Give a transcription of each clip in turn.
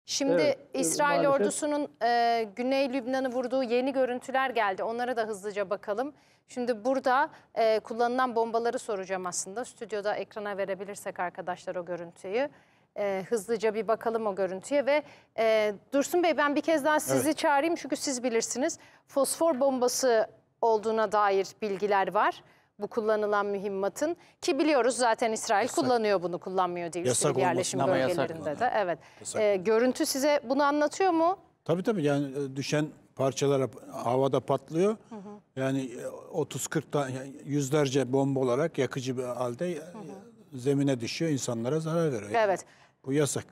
Şimdi Evet, İsrail maalesef. ordusunun Güney Lübnan'ı vurduğu yeni görüntüler geldi. Onlara da hızlıca bakalım. Şimdi burada kullanılan bombaları soracağım aslında. Stüdyoda ekrana verebilirsek arkadaşlar o görüntüyü. Hızlıca bir bakalım o görüntüye ve Dursun Bey, ben bir kez daha sizi çağırayım çünkü siz bilirsiniz. Fosfor bombası olduğuna dair bilgiler var. Bu kullanılan mühimmatın, ki biliyoruz zaten İsrail kullanıyor, bunu kullanmıyor değil. Yasak Yerleşim olmasın ama bölgelerinde de. Evet. Yasak. Görüntü size bunu anlatıyor mu? Tabii yani düşen parçalar havada patlıyor. Yani 30-40 tane, yüzlerce bomba olarak yakıcı bir halde zemine düşüyor, insanlara zarar veriyor. Evet. Bu yasak.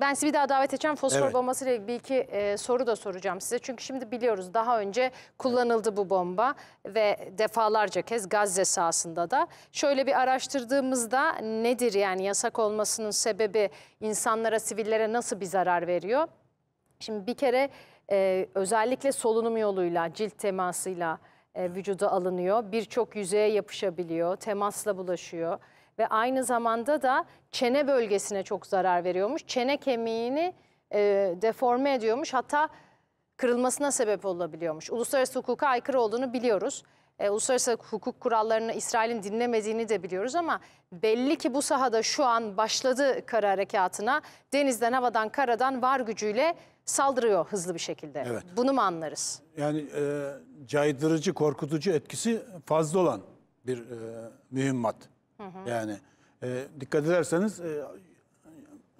Ben sizi bir daha davet edeceğim. Fosfor Evet. bombasıyla ilgili bir iki soru da soracağım size. Çünkü şimdi biliyoruz daha önce kullanıldı bu bomba ve defalarca kez Gazze sahasında da. Şöyle bir araştırdığımızda nedir yani yasak olmasının sebebi, insanlara, sivillere nasıl bir zarar veriyor? Şimdi bir kere özellikle solunum yoluyla, cilt temasıyla vücuda alınıyor. Birçok yüzeye yapışabiliyor, temasla bulaşıyor. Ve aynı zamanda da çene bölgesine çok zarar veriyormuş. Çene kemiğini deforme ediyormuş. Hatta kırılmasına sebep olabiliyormuş. Uluslararası hukuka aykırı olduğunu biliyoruz. Uluslararası hukuk kurallarını İsrail'in dinlemediğini de biliyoruz ama belli ki bu sahada şu an başladı kara harekatına. Denizden, havadan, karadan var gücüyle saldırıyor hızlı bir şekilde. Evet. Bunu mu anlarız? Yani caydırıcı, korkutucu etkisi fazla olan bir mühimmat. Yani dikkat ederseniz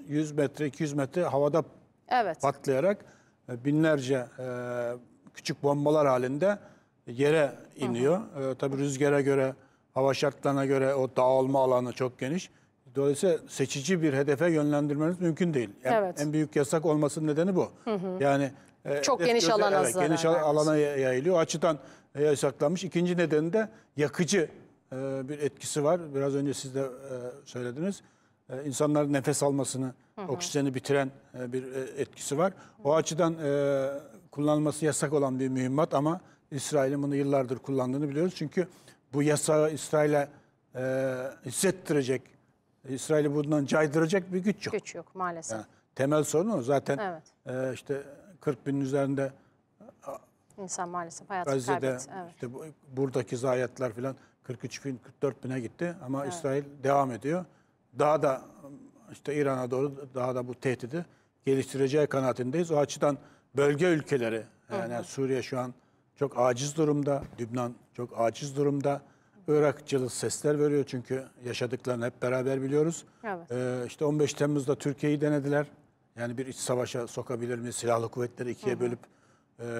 100 metre, 200 metre havada patlayarak binlerce küçük bombalar halinde yere iniyor. Tabii rüzgara göre, hava şartlarına göre o dağılma alanı çok geniş. Dolayısıyla seçici bir hedefe yönlendirmeniz mümkün değil. En büyük yasak olmasının nedeni bu. Yani çok geniş alana zarar geniş alana yayılıyor. O açıdan yasaklanmış. İkinci nedeni de yakıcı bir etkisi var. Biraz önce siz de söylediniz. İnsanların nefes almasını, oksijeni bitiren bir etkisi var. O açıdan kullanılması yasak olan bir mühimmat ama İsrail'in bunu yıllardır kullandığını biliyoruz. Çünkü bu yasağı İsrail'e hissettirecek, İsrail'i bundan caydıracak bir güç yok. Güç yok maalesef. Yani temel sorun o. Zaten işte 40 binin üzerinde İnsan maalesef hayatını Gazze'de, kaybetti. işte buradaki zayiatlar falan 43 bin, 44 bine gitti ama İsrail devam ediyor. Daha da işte İran'a doğru daha da bu tehdidi geliştireceği kanaatindeyiz. O açıdan bölge ülkeleri, yani Suriye şu an çok aciz durumda, Lübnan çok aciz durumda. Irak cılız sesler veriyor çünkü yaşadıklarını hep beraber biliyoruz. İşte 15 Temmuz'da Türkiye'yi denediler. Yani bir iç savaşa sokabilir mi? Silahlı kuvvetleri ikiye bölüp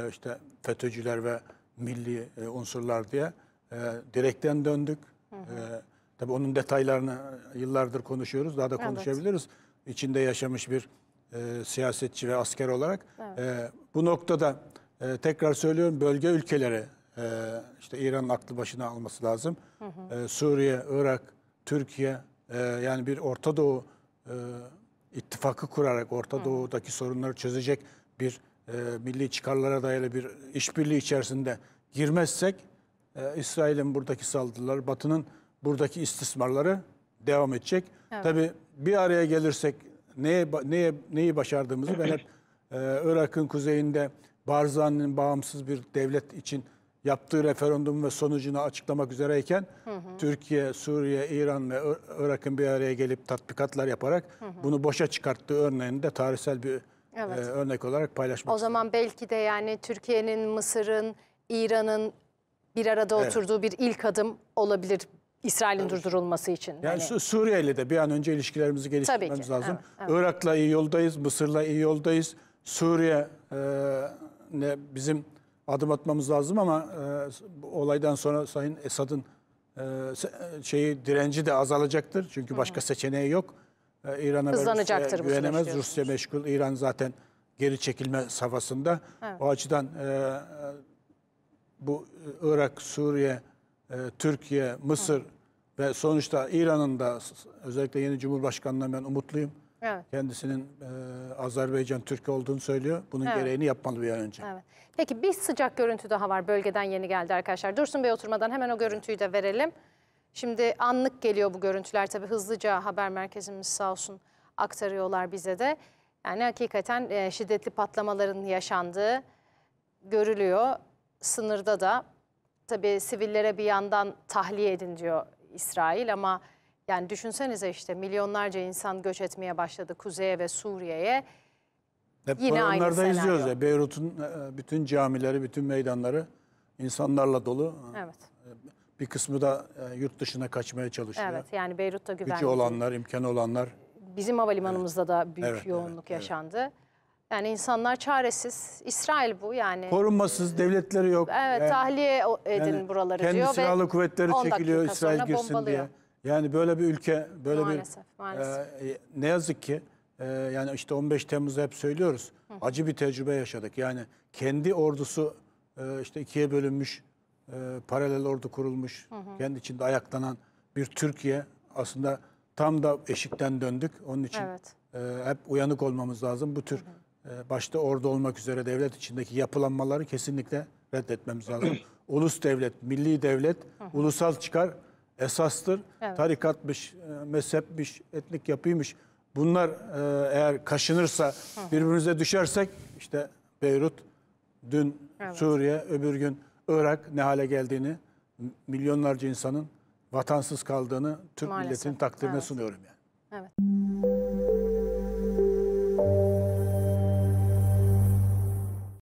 işte FETÖ'cüler ve milli unsurlar diye direkten döndük. Tabii onun detaylarını yıllardır konuşuyoruz. Daha da konuşabiliriz. İçinde yaşamış bir siyasetçi ve asker olarak. Bu noktada tekrar söylüyorum, bölge ülkeleri işte İran'ın aklı başına alması lazım. Suriye, Irak, Türkiye, yani bir Orta Doğu ittifakı kurarak Orta Doğu'daki sorunları çözecek bir milli çıkarlara dayalı bir işbirliği içerisinde girmezsek İsrail'in buradaki saldırıları, Batı'nın buradaki istismarları devam edecek. Tabii bir araya gelirsek neyi başardığımızı ben hep Irak'ın kuzeyinde Barzani'nin bağımsız bir devlet için yaptığı referandum ve sonucunu açıklamak üzereyken Türkiye, Suriye, İran ve Irak'ın bir araya gelip tatbikatlar yaparak bunu boşa çıkarttığı örneğini de tarihsel bir örnek olarak paylaşmak O zaman belki de yani Türkiye'nin, Mısır'ın, İran'ın bir arada oturduğu bir ilk adım olabilir İsrail'in durdurulması için. Yani Suriye ile de bir an önce ilişkilerimizi geliştirmemiz lazım. Irak'la iyi yoldayız, Mısır'la iyi yoldayız. Suriye bizim adım atmamız lazım ama olaydan sonra Sayın Esad'ın direnci de azalacaktır. Çünkü başka seçeneği yok. İran'a güvenemez. Rusya meşgul. İran zaten geri çekilme safhasında. O açıdan bu Irak, Suriye, Türkiye, Mısır ve sonuçta İran'ın da özellikle yeni Cumhurbaşkanı'ndan ben umutluyum. Kendisinin Azerbaycan Türk olduğunu söylüyor. Bunun gereğini yapmalı bir an önce. Peki bir sıcak görüntü daha var. Bölgeden yeni geldi arkadaşlar. Dursun Bey oturmadan hemen o görüntüyü de verelim. Şimdi anlık geliyor bu görüntüler. Tabii hızlıca haber merkezimiz sağ olsun aktarıyorlar bize de. Yani hakikaten şiddetli patlamaların yaşandığı görülüyor. Sınırda da tabii sivillere bir yandan tahliye edin diyor İsrail ama yani düşünsenize işte milyonlarca insan göç etmeye başladı kuzeye ve Suriye'ye. Hep Yine aynı onlarda senaryo. izliyoruz ya. Beyrut'un bütün camileri, bütün meydanları insanlarla dolu. Evet. Bir kısmı da yurt dışına kaçmaya çalışıyor. Evet, yani Beyrut'ta güvenli Gücü değil. olanlar, imkanı olanlar. Bizim havalimanımızda da büyük Evet, yoğunluk evet. yaşandı. Yani insanlar çaresiz. İsrail bu yani. Korunmasız, devletleri yok. Evet, Yani- tahliye edin yani buraları kendi diyor silahlı kuvvetleri 10 çekiliyor dakika İsrail sonra girsin bombalıyor. diye. Yani böyle bir ülke, böyle Maalesef, maalesef. ne yazık ki yani işte 15 Temmuz'da hep söylüyoruz. Acı bir tecrübe yaşadık. Yani kendi ordusu işte ikiye bölünmüş, paralel ordu kurulmuş, kendi içinde ayaklanan bir Türkiye aslında tam da eşikten döndük. Onun için Evet. hep uyanık olmamız lazım. Bu tür başta ordu olmak üzere devlet içindeki yapılanmaları kesinlikle reddetmemiz lazım. Ulus devlet, milli devlet, ulusal çıkar esastır. Evet. Tarikatmış, mezhepmiş, etnik yapıymış. Bunlar eğer kaşınırsa, birbirimize düşersek işte Beyrut, dün Suriye, öbür gün Irak ne hale geldiğini, milyonlarca insanın vatansız kaldığını Türk Maalesef, milletinin takdirine evet. sunuyorum yani. Evet.